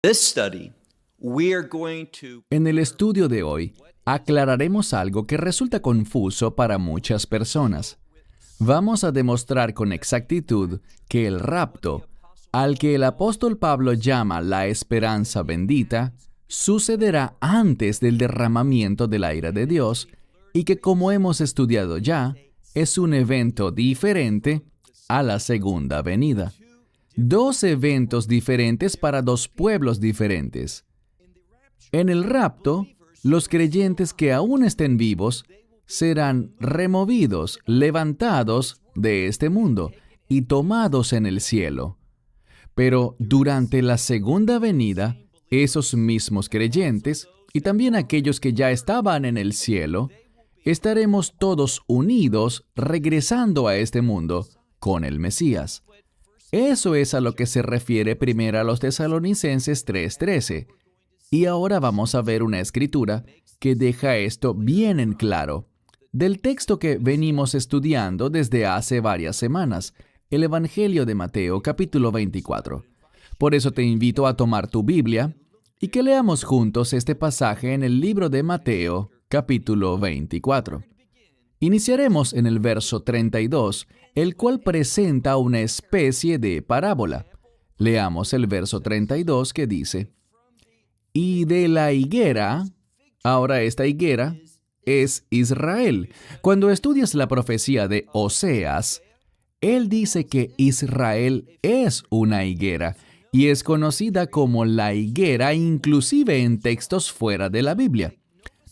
This study, we are going to En el estudio de hoy, aclararemos algo que resulta confuso para muchas personas. Vamos a demostrar con exactitud que el rapto, al que el apóstol Pablo llama la esperanza bendita, sucederá antes del derramamiento de la ira de Dios y que, como hemos estudiado ya, es un evento diferente a la segunda venida. Dos eventos diferentes para dos pueblos diferentes. En el rapto, los creyentes que aún estén vivos serán removidos, levantados de este mundo y tomados en el cielo. Pero durante la segunda venida, esos mismos creyentes, y también aquellos que ya estaban en el cielo, estaremos todos unidos regresando a este mundo con el Mesías. Eso es a lo que se refiere primero a los Tesalonicenses 3:13. Y ahora vamos a ver una escritura que deja esto bien en claro. Del texto que venimos estudiando desde hace varias semanas, el Evangelio de Mateo, capítulo 24. Por eso te invito a tomar tu Biblia y que leamos juntos este pasaje en el libro de Mateo, capítulo 24. Iniciaremos en el verso 32, el cual presenta una especie de parábola. Leamos el verso 32 que dice: Y de la higuera, ahora esta higuera es Israel. Cuando estudias la profecía de Oseas, él dice que Israel es una higuera y es conocida como la higuera inclusive en textos fuera de la Biblia.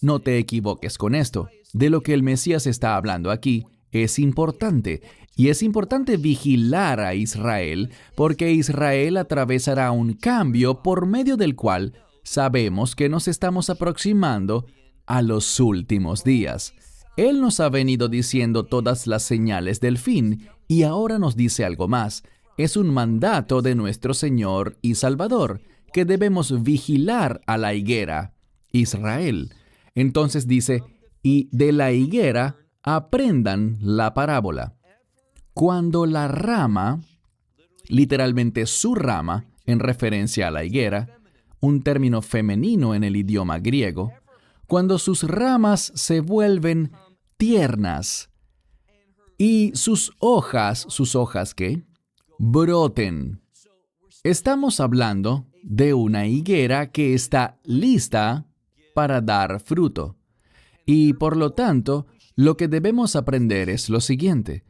No te equivoques con esto. De lo que el Mesías está hablando aquí es importante. Y es importante vigilar a Israel porque Israel atravesará un cambio por medio del cual sabemos que nos estamos aproximando a los últimos días. Él nos ha venido diciendo todas las señales del fin y ahora nos dice algo más. Es un mandato de nuestro Señor y Salvador que debemos vigilar a la higuera, Israel. Entonces dice: y de la higuera aprendan la parábola. Cuando la rama, literalmente su rama, en referencia a la higuera, un término femenino en el idioma griego, cuando sus ramas se vuelven tiernas y sus hojas ¿qué? Broten. Estamos hablando de una higuera que está lista para dar fruto. Y por lo tanto, lo que debemos aprender es lo siguiente.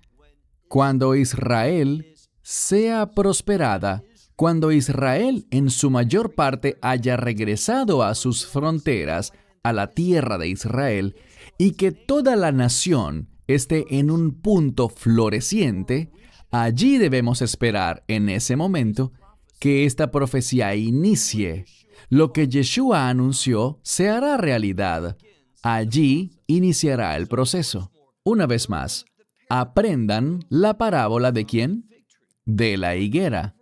Cuando Israel sea prosperada, cuando Israel en su mayor parte haya regresado a sus fronteras, a la tierra de Israel, y que toda la nación esté en un punto floreciente, allí debemos esperar en ese momento que esta profecía inicie. Lo que Yeshua anunció se hará realidad. Allí iniciará el proceso. Una vez más, aprendan la parábola ¿de quién? De la higuera.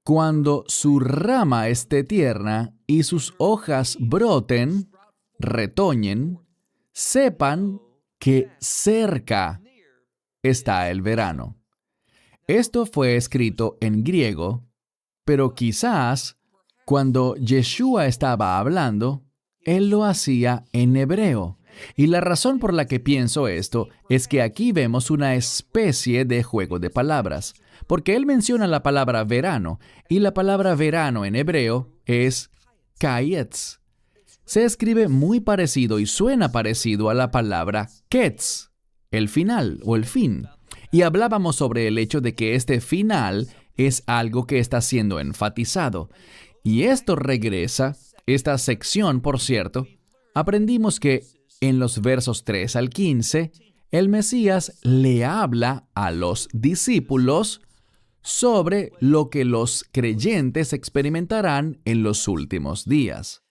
Cuando su rama esté tierna y sus hojas broten, retoñen, sepan que cerca está el verano. Esto fue escrito en griego, pero quizás cuando Yeshua estaba hablando, él lo hacía en hebreo. Y la razón por la que pienso esto es que aquí vemos una especie de juego de palabras, porque él menciona la palabra verano, y la palabra verano en hebreo es kayetz. Se escribe muy parecido y suena parecido a la palabra ketz, el final o el fin. Y hablábamos sobre el hecho de que este final es algo que está siendo enfatizado. Y esto regresa, esta sección, por cierto, aprendimos que en los versos 3 al 15, el Mesías le habla a los discípulos sobre lo que los creyentes experimentarán en los últimos días.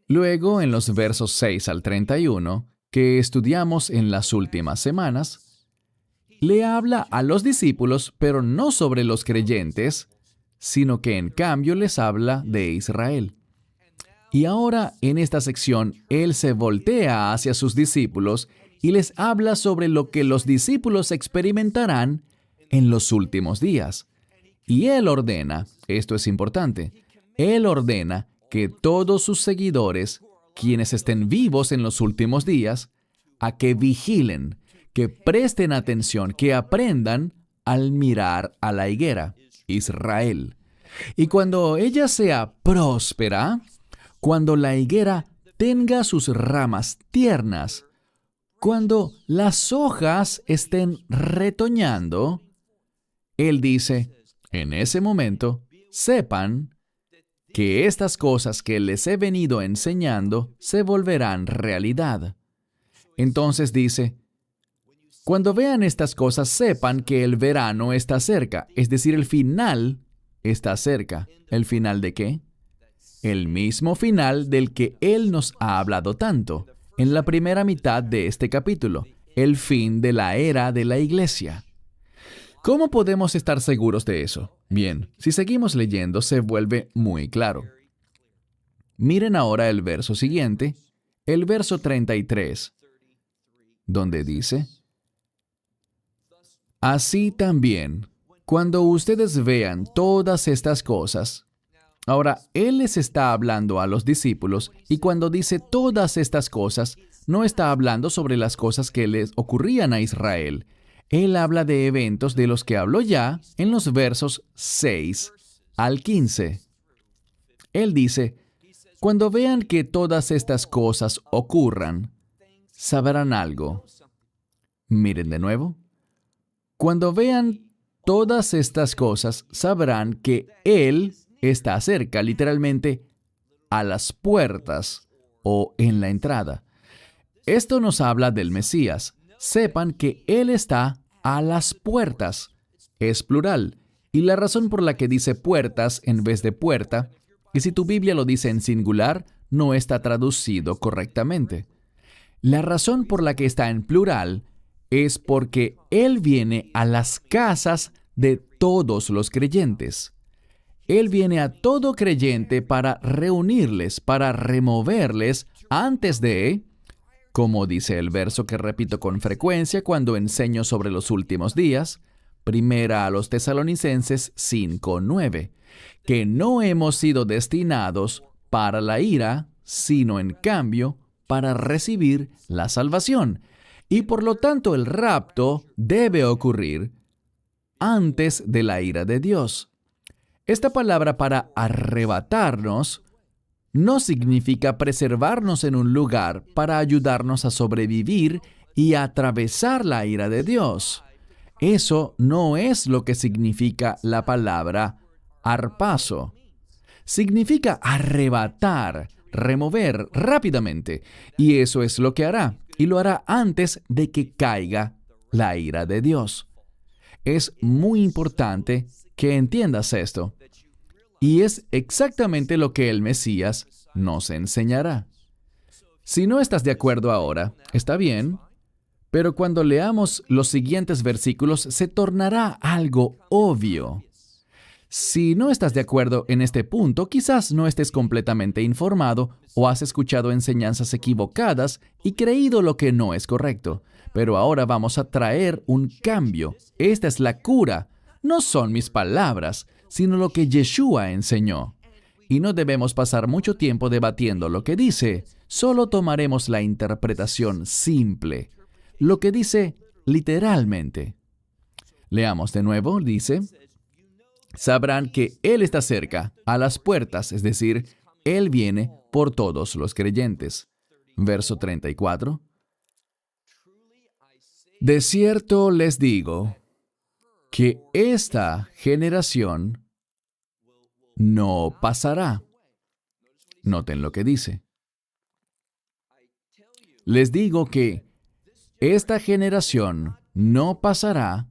Luego, en los versos 6 al 31, que estudiamos en las últimas semanas, le habla a los discípulos, pero no sobre los creyentes, sino que en cambio les habla de Israel. Y ahora, en esta sección, él se voltea hacia sus discípulos y les habla sobre lo que los discípulos experimentarán en los últimos días. Y él ordena, esto es importante, él ordena que todos sus seguidores, quienes estén vivos en los últimos días, a que vigilen, que presten atención, que aprendan al mirar a la higuera, Israel. Y cuando ella sea próspera, cuando la higuera tenga sus ramas tiernas, cuando las hojas estén retoñando, Él dice, en ese momento, sepan que estas cosas que les he venido enseñando se volverán realidad. Entonces dice, cuando vean estas cosas, sepan que el verano está cerca, es decir, el final está cerca. ¿El final de qué? El mismo final del que Él nos ha hablado tanto, en la primera mitad de este capítulo, el fin de la era de la iglesia. ¿Cómo podemos estar seguros de eso? Bien, si seguimos leyendo, se vuelve muy claro. Miren ahora el verso siguiente, el verso 33, donde dice, así también, cuando ustedes vean todas estas cosas. Ahora, Él les está hablando a los discípulos, y cuando dice todas estas cosas, no está hablando sobre las cosas que les ocurrían a Israel. Él habla de eventos de los que habló ya en los versos 6 al 15. Él dice, cuando vean que todas estas cosas ocurran, sabrán algo. Miren de nuevo. Cuando vean todas estas cosas, sabrán que Él está cerca, literalmente, a las puertas o en la entrada. Esto nos habla del Mesías. Sepan que Él está a las puertas. Es plural. Y la razón por la que dice puertas en vez de puerta, y si tu Biblia lo dice en singular, no está traducido correctamente. La razón por la que está en plural es porque Él viene a las casas de todos los creyentes. Él viene a todo creyente para reunirles, para removerles antes de, como dice el verso que repito con frecuencia cuando enseño sobre los últimos días, primera a los Tesalonicenses 5:9, que no hemos sido destinados para la ira, sino en cambio para recibir la salvación. Y por lo tanto el rapto debe ocurrir antes de la ira de Dios. Esta palabra para arrebatarnos no significa preservarnos en un lugar para ayudarnos a sobrevivir y a atravesar la ira de Dios. Eso no es lo que significa la palabra harpazo. Significa arrebatar, remover rápidamente, y eso es lo que hará, y lo hará antes de que caiga la ira de Dios. Es muy importante que entiendas esto. Y es exactamente lo que el Mesías nos enseñará. Si no estás de acuerdo ahora, está bien, pero cuando leamos los siguientes versículos se tornará algo obvio. Si no estás de acuerdo en este punto, quizás no estés completamente informado o has escuchado enseñanzas equivocadas y creído lo que no es correcto. Pero ahora vamos a traer un cambio. Esta es la cura. No son mis palabras, sino lo que Yeshua enseñó. Y no debemos pasar mucho tiempo debatiendo lo que dice. Solo tomaremos la interpretación simple. Lo que dice literalmente. Leamos de nuevo, dice, sabrán que Él está cerca, a las puertas, es decir, Él viene por todos los creyentes. Verso 34. De cierto les digo que esta generación no pasará. Noten lo que dice. Les digo que esta generación no pasará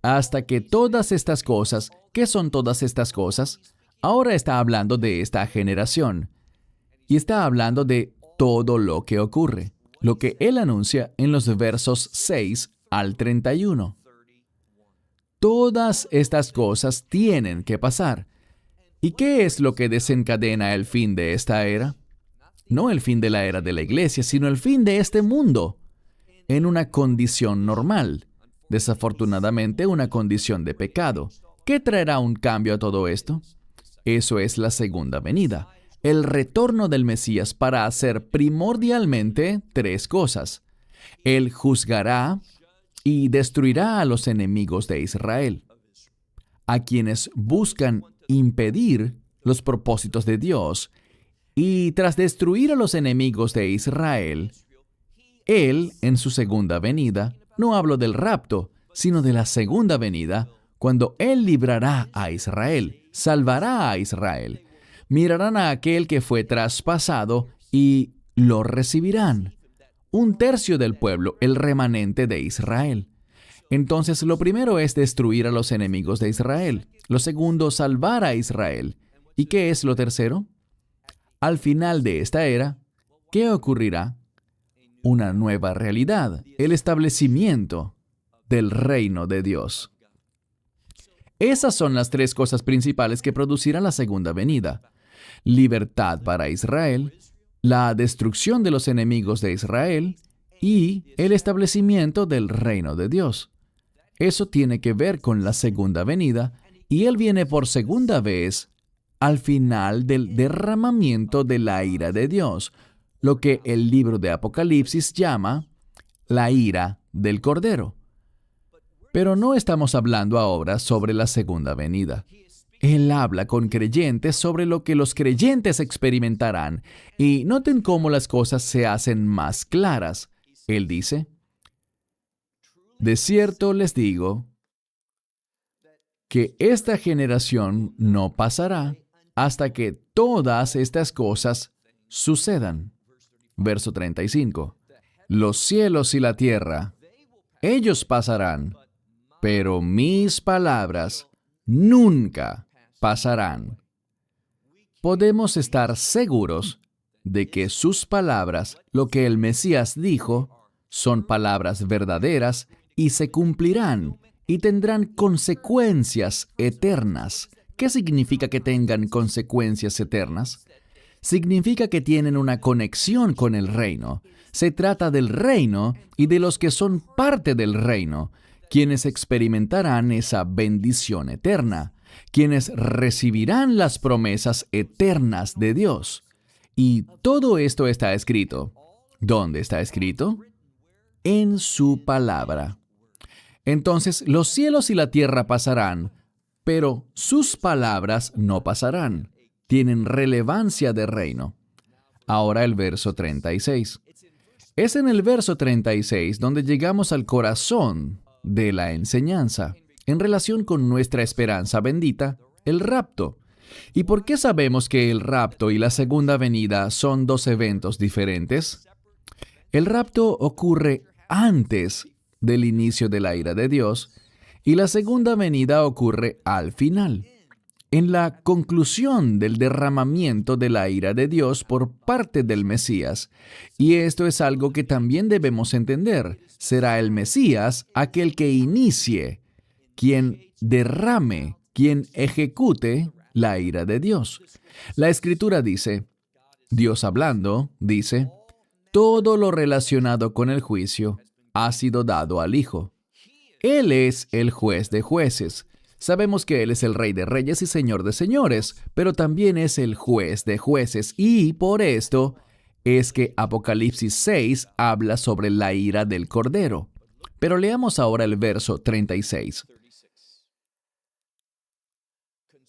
hasta que todas estas cosas, ¿qué son todas estas cosas? Ahora está hablando de esta generación y está hablando de todo lo que ocurre, lo que Él anuncia en los versos 6 al 31. Todas estas cosas tienen que pasar. ¿Y qué es lo que desencadena el fin de esta era? No el fin de la era de la iglesia, sino el fin de este mundo, en una condición normal. Desafortunadamente, una condición de pecado. ¿Qué traerá un cambio a todo esto? Eso es la segunda venida. el retorno del Mesías para hacer primordialmente tres cosas. Él juzgará y destruirá a los enemigos de Israel, a quienes buscan impedir los propósitos de Dios. Y tras destruir a los enemigos de Israel, Él, en su segunda venida, no hablo del rapto, sino de la segunda venida, cuando Él librará a Israel, salvará a Israel. Mirarán a aquel que fue traspasado y lo recibirán. Un tercio del pueblo, el remanente de Israel. Entonces, lo primero es destruir a los enemigos de Israel. Lo segundo, salvar a Israel. ¿Y qué es lo tercero? Al final de esta era, ¿qué ocurrirá? Una nueva realidad, el establecimiento del reino de Dios. Esas son las tres cosas principales que producirá la segunda venida: libertad para Israel, la destrucción de los enemigos de Israel y el establecimiento del reino de Dios. Eso tiene que ver con la segunda venida, y Él viene por segunda vez al final del derramamiento de la ira de Dios, lo que el libro de Apocalipsis llama la ira del Cordero. Pero no estamos hablando ahora sobre la segunda venida. Él habla con creyentes sobre lo que los creyentes experimentarán, y noten cómo las cosas se hacen más claras. Él dice: de cierto les digo que esta generación no pasará hasta que todas estas cosas sucedan. Verso 35. Los cielos y la tierra, ellos pasarán, pero mis palabras nunca pasarán. Podemos estar seguros de que sus palabras, lo que el Mesías dijo, son palabras verdaderas y se cumplirán y tendrán consecuencias eternas. ¿Qué significa que tengan consecuencias eternas? Significa que tienen una conexión con el reino. Se trata del reino y de los que son parte del reino, quienes experimentarán esa bendición eterna, quienes recibirán las promesas eternas de Dios. Y todo esto está escrito. ¿Dónde está escrito? En su palabra. Entonces, los cielos y la tierra pasarán, pero sus palabras no pasarán. Tienen relevancia de reino. Ahora el verso 36. Es en el verso 36 donde llegamos al corazón de la enseñanza, en relación con nuestra esperanza bendita, el rapto. ¿Y por qué sabemos que el rapto y la segunda venida son dos eventos diferentes? El rapto ocurre antes del inicio de la ira de Dios, y la segunda venida ocurre al final, en la conclusión del derramamiento de la ira de Dios por parte del Mesías. Y esto es algo que también debemos entender. Será el Mesías aquel que inicie, quien derrame, quien ejecute la ira de Dios. La Escritura dice, Dios hablando, dice, todo lo relacionado con el juicio ha sido dado al Hijo. Él es el juez de jueces. Sabemos que Él es el Rey de reyes y Señor de señores, pero también es el juez de jueces, y por esto es que Apocalipsis 6 habla sobre la ira del Cordero. Pero leamos ahora el verso 36.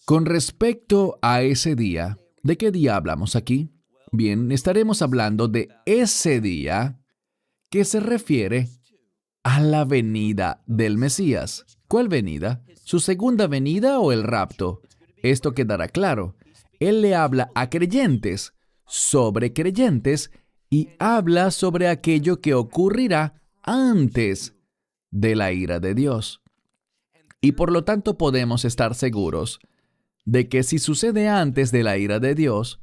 Con respecto a ese día, ¿de qué día hablamos aquí? Bien, estaremos hablando de ese día que se refiere a la venida del Mesías. ¿Cuál venida? ¿Su segunda venida o el rapto? Esto quedará claro. Él le habla a creyentes, sobre creyentes, y habla sobre aquello que ocurrirá antes de la ira de Dios. Y por lo tanto podemos estar seguros de que si sucede antes de la ira de Dios,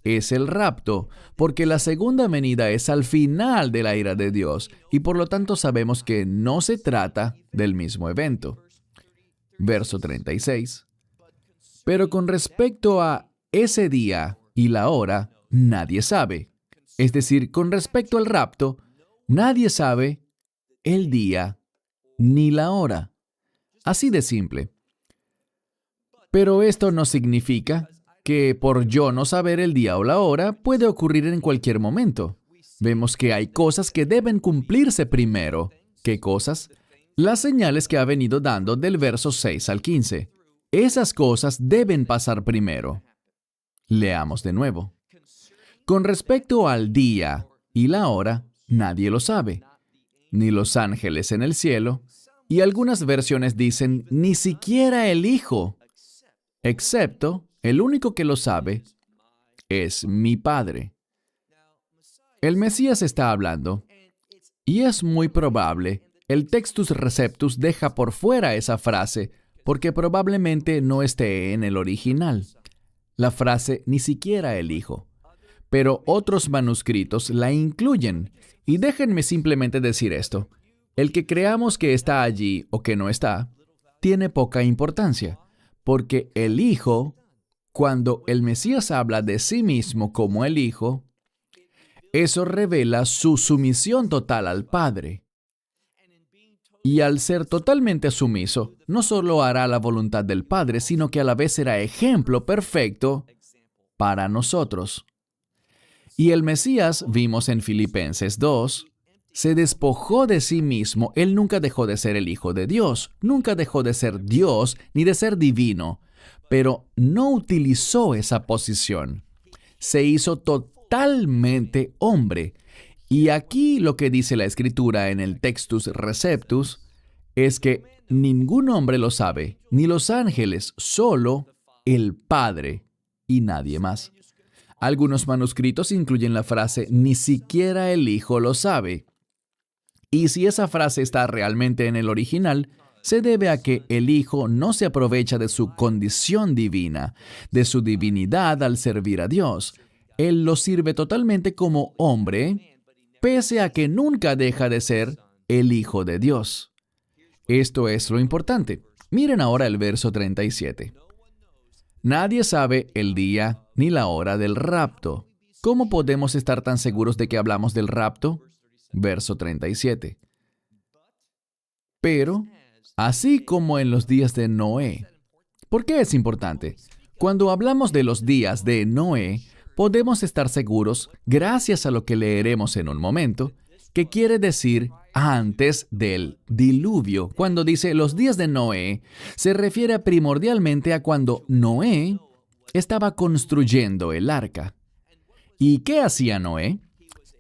es el rapto, porque la segunda venida es al final de la ira de Dios, y por lo tanto sabemos que no se trata del mismo evento. Verso 36. Pero con respecto a ese día y la hora, nadie sabe. Es decir, con respecto al rapto, nadie sabe el día ni la hora. Así de simple. Pero esto no significa que por yo no saber el día o la hora puede ocurrir en cualquier momento. Vemos que hay cosas que deben cumplirse primero. ¿Qué cosas? Las señales que ha venido dando del verso 6 al 15. Esas cosas deben pasar primero. Leamos de nuevo. Con respecto al día y la hora, nadie lo sabe, ni los ángeles en el cielo, y algunas versiones dicen, ni siquiera el Hijo, excepto el único que lo sabe es mi Padre. El Mesías está hablando, y es muy probable, el Textus Receptus deja por fuera esa frase, porque probablemente no esté en el original. La frase, ni siquiera el Hijo. Pero otros manuscritos la incluyen. Y déjenme simplemente decir esto. El que creamos que está allí o que no está, tiene poca importancia, porque el Hijo, cuando el Mesías habla de sí mismo como el Hijo, eso revela su sumisión total al Padre. Y al ser totalmente sumiso, no solo hará la voluntad del Padre, sino que a la vez será ejemplo perfecto para nosotros. Y el Mesías, vimos en Filipenses 2, se despojó de sí mismo. Él nunca dejó de ser el Hijo de Dios, nunca dejó de ser Dios ni de ser divino, pero no utilizó esa posición. Se hizo totalmente hombre. Y aquí lo que dice la Escritura en el Textus Receptus es que ningún hombre lo sabe, ni los ángeles, solo el Padre y nadie más. Algunos manuscritos incluyen la frase, ni siquiera el Hijo lo sabe. Y si esa frase está realmente en el original, se debe a que el Hijo no se aprovecha de su condición divina, de su divinidad al servir a Dios. Él lo sirve totalmente como hombre, pese a que nunca deja de ser el Hijo de Dios. Esto es lo importante. Miren ahora el verso 37. Nadie sabe el día ni la hora del rapto. ¿Cómo podemos estar tan seguros de que hablamos del rapto? Verso 37. Pero, así como en los días de Noé. ¿Por qué es importante? Cuando hablamos de los días de Noé, podemos estar seguros, gracias a lo que leeremos en un momento, que quiere decir antes del diluvio. Cuando dice los días de Noé, se refiere primordialmente a cuando Noé estaba construyendo el arca. ¿Y qué hacía Noé?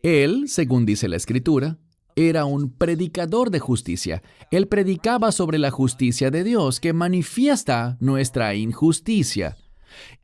Él, según dice la Escritura, era un predicador de justicia. Él predicaba sobre la justicia de Dios que manifiesta nuestra injusticia.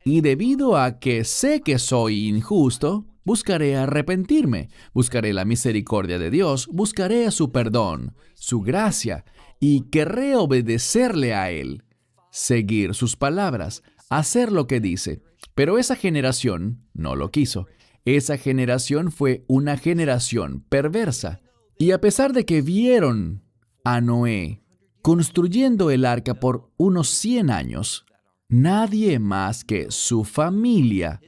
Y debido a que sé que soy injusto, buscaré arrepentirme, buscaré la misericordia de Dios, buscaré su perdón, su gracia, y querré obedecerle a Él, seguir sus palabras, hacer lo que dice. Pero esa generación no lo quiso. Esa generación fue una generación perversa. Y a pesar de que vieron a Noé construyendo el arca por unos 100 años, nadie más que su familia,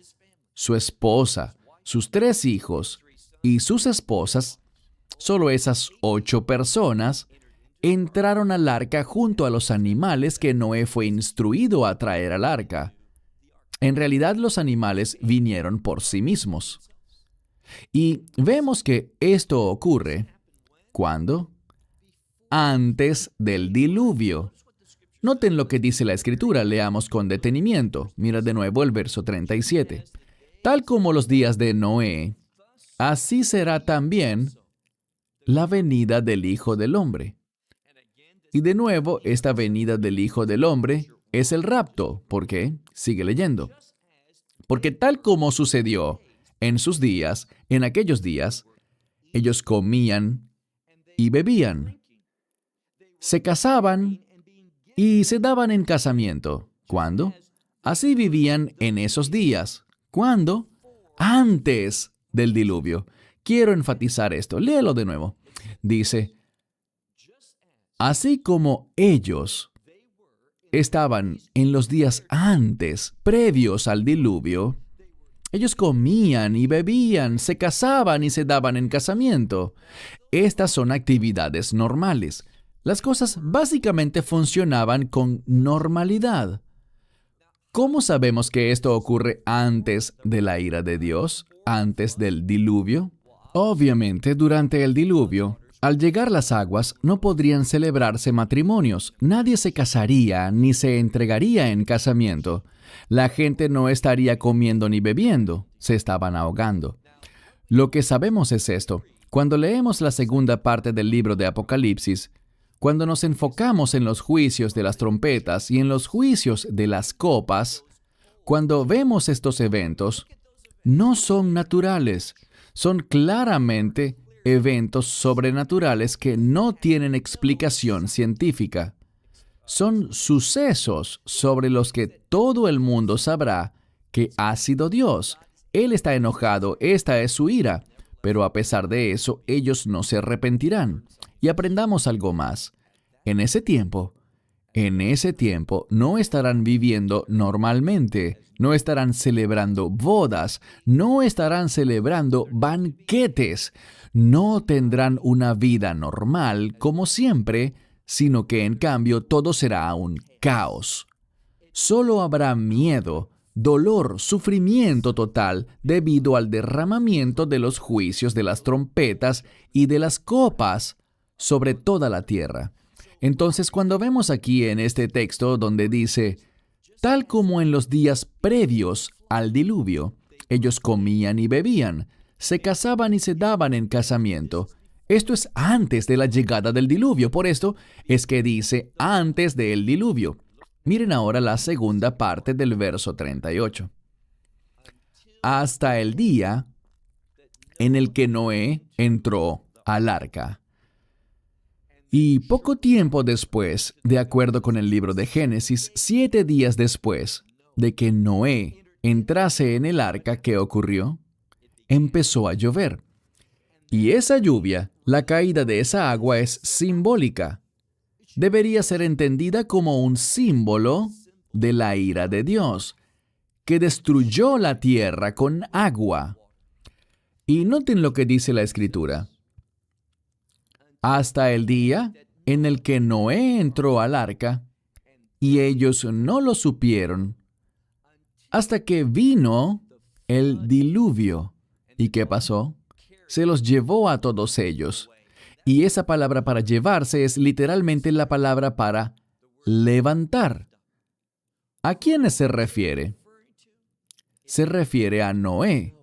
su esposa, sus 3 hijos y sus esposas, solo esas 8 personas, entraron al arca junto a los animales que Noé fue instruido a traer al arca. En realidad, los animales vinieron por sí mismos. Y vemos que esto ocurre ¿cuándo? Antes del diluvio. Noten lo que dice la Escritura, leamos con detenimiento. Mira de nuevo el verso 37. Tal como los días de Noé, así será también la venida del Hijo del Hombre. Y de nuevo, esta venida del Hijo del Hombre es el rapto. ¿Por qué? Sigue leyendo. Porque tal como sucedió en sus días, en aquellos días, ellos comían y bebían, se casaban y se daban en casamiento. ¿Cuándo? Así vivían en esos días. ¿Cuándo? Antes del diluvio. Quiero enfatizar esto. Léelo de nuevo. Dice, así como ellos estaban en los días antes, previos al diluvio, ellos comían y bebían, se casaban y se daban en casamiento. Estas son actividades normales. Las cosas básicamente funcionaban con normalidad. ¿Cómo sabemos que esto ocurre antes de la ira de Dios? ¿Antes del diluvio? Obviamente, durante el diluvio, al llegar las aguas, no podrían celebrarse matrimonios. Nadie se casaría ni se entregaría en casamiento. La gente no estaría comiendo ni bebiendo. Se estaban ahogando. Lo que sabemos es esto. Cuando leemos la segunda parte del libro de Apocalipsis, cuando nos enfocamos en los juicios de las trompetas y en los juicios de las copas, cuando vemos estos eventos, no son naturales, son claramente eventos sobrenaturales que no tienen explicación científica. Son sucesos sobre los que todo el mundo sabrá que ha sido Dios. Él está enojado, esta es su ira, pero a pesar de eso, ellos no se arrepentirán. Y aprendamos algo más. En ese tiempo, no estarán viviendo normalmente, no estarán celebrando bodas, no estarán celebrando banquetes, no tendrán una vida normal como siempre, sino que en cambio todo será un caos. Solo habrá miedo, dolor, sufrimiento total debido al derramamiento de los juicios de las trompetas y de las copas sobre toda la tierra. Entonces, cuando vemos aquí en este texto donde dice, tal como en los días previos al diluvio, ellos comían y bebían, se casaban y se daban en casamiento. Esto es antes de la llegada del diluvio, por esto es que dice antes del diluvio. Miren ahora la segunda parte del verso 38. Hasta el día en el que Noé entró al arca. Y poco tiempo después, de acuerdo con el libro de Génesis, 7 días después de que Noé entrase en el arca, ¿qué ocurrió? Empezó a llover. Y esa lluvia, la caída de esa agua es simbólica. Debería ser entendida como un símbolo de la ira de Dios, que destruyó la tierra con agua. Y noten lo que dice la Escritura. Hasta el día en el que Noé entró al arca, y ellos no lo supieron, hasta que vino el diluvio. ¿Y qué pasó? Se los llevó a todos ellos. Y esa palabra para llevarse es literalmente la palabra para levantar. ¿A quiénes se refiere? Se refiere a Noé,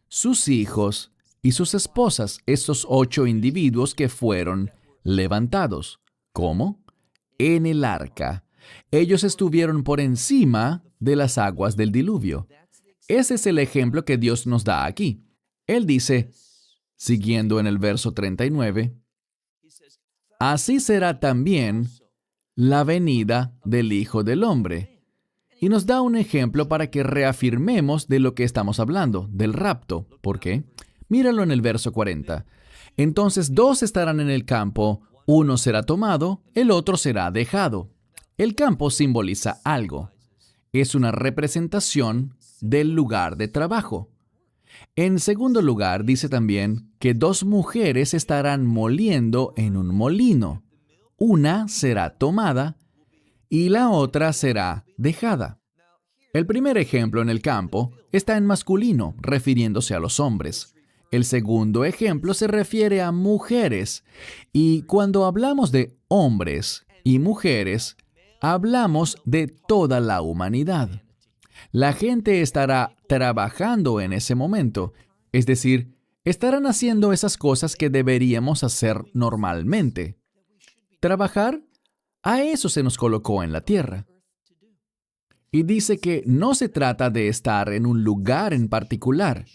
sus hijos y sus esposas, estos 8 individuos que fueron levantados. ¿Cómo? En el arca. Ellos estuvieron por encima de las aguas del diluvio. Ese es el ejemplo que Dios nos da aquí. Él dice, siguiendo en el verso 39, así será también la venida del Hijo del Hombre. Y nos da un ejemplo para que reafirmemos de lo que estamos hablando, del rapto. ¿Por qué? Míralo en el verso 40. Entonces 2 estarán en el campo, uno será tomado, el otro será dejado. El campo simboliza algo. Es una representación del lugar de trabajo. En segundo lugar, dice también que 2 mujeres estarán moliendo en un molino. Una será tomada y la otra será dejada. El primer ejemplo en el campo está en masculino, refiriéndose a los hombres. El segundo ejemplo se refiere a mujeres. Y cuando hablamos de hombres y mujeres, hablamos de toda la humanidad. La gente estará trabajando en ese momento, es decir, estarán haciendo esas cosas que deberíamos hacer normalmente. Trabajar, a eso se nos colocó en la tierra. Y dice que no se trata de estar en un lugar en particular.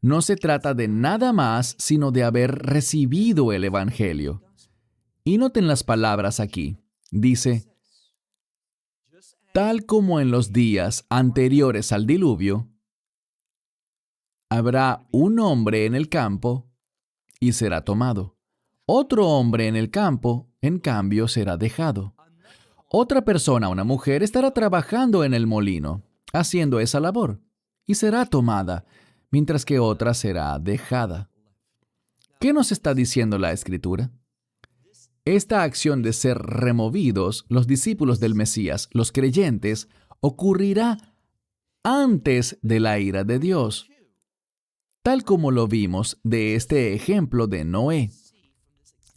No se trata de nada más sino de haber recibido el Evangelio. Y noten las palabras aquí. Dice, tal como en los días anteriores al diluvio, habrá un hombre en el campo y será tomado. Otro hombre en el campo, en cambio, será dejado. Otra persona, una mujer, estará trabajando en el molino, haciendo esa labor, y será tomada, mientras que otra será dejada. ¿Qué nos está diciendo la Escritura? Esta acción de ser removidos, los discípulos del Mesías, los creyentes, ocurrirá antes de la ira de Dios, tal como lo vimos de este ejemplo de Noé.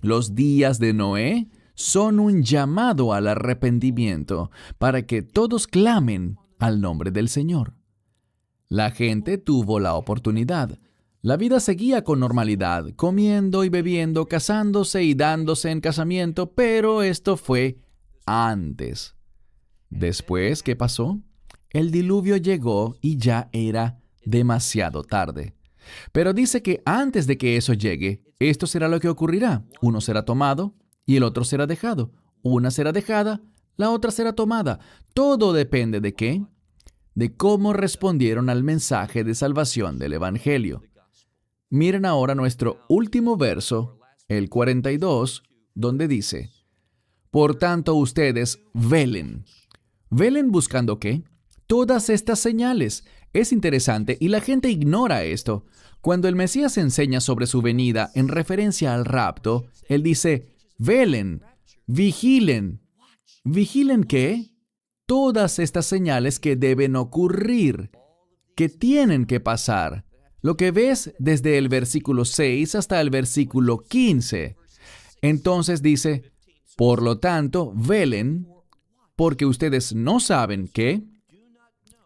Los días de Noé son un llamado al arrepentimiento para que todos clamen al nombre del Señor. La gente tuvo la oportunidad. La vida seguía con normalidad, comiendo y bebiendo, casándose y dándose en casamiento, pero esto fue antes. Después, ¿qué pasó? El diluvio llegó y ya era demasiado tarde. Pero dice que antes de que eso llegue, esto será lo que ocurrirá. Uno será tomado y el otro será dejado. Una será dejada, la otra será tomada. Todo depende ¿de qué? De cómo respondieron al mensaje de salvación del Evangelio. Miren ahora nuestro último verso, el 42, donde dice: Por tanto ustedes velen. ¿Velen buscando qué? Todas estas señales. Es interesante y la gente ignora esto. Cuando el Mesías enseña sobre su venida en referencia al rapto, él dice: velen, vigilen. ¿Vigilen qué? Todas estas señales que deben ocurrir, que tienen que pasar. Lo que ves desde el versículo 6 hasta el versículo 15. Entonces dice: por lo tanto, velen, porque ustedes no saben qué.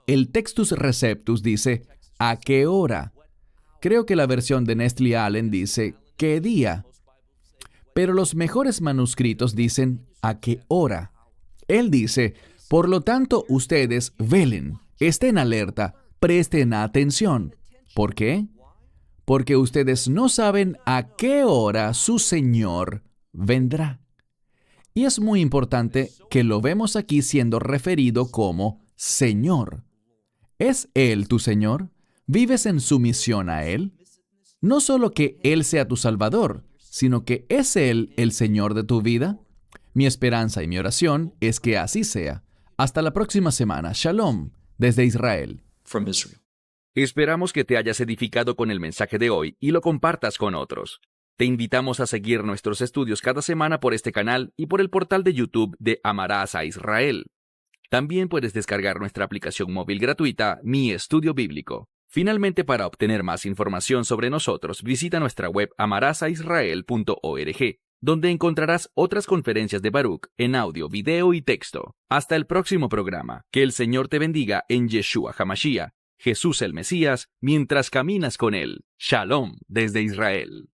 El Textus Receptus dice: ¿a qué hora? Creo que la versión de Nestle Allen dice: ¿qué día? Pero los mejores manuscritos dicen: ¿a qué hora? Él dice: por lo tanto, ustedes velen, estén alerta, presten atención. ¿Por qué? Porque ustedes no saben a qué hora su Señor vendrá. Y es muy importante que lo vemos aquí siendo referido como Señor. ¿Es Él tu Señor? ¿Vives en sumisión a Él? No solo que Él sea tu Salvador, sino que ¿es Él el Señor de tu vida? Mi esperanza y mi oración es que así sea. Hasta la próxima semana. Shalom, desde Israel. from Israel. Esperamos que te hayas edificado con el mensaje de hoy y lo compartas con otros. Te invitamos a seguir nuestros estudios cada semana por este canal y por el portal de YouTube de Amarás a Israel. También puedes descargar nuestra aplicación móvil gratuita, Mi Estudio Bíblico. Finalmente, para obtener más información sobre nosotros, visita nuestra web amarasaisrael.org, donde encontrarás otras conferencias de Baruch en audio, video y texto. Hasta el próximo programa. Que el Señor te bendiga en Yeshua HaMashiach, Jesús el Mesías, mientras caminas con Él. Shalom desde Israel.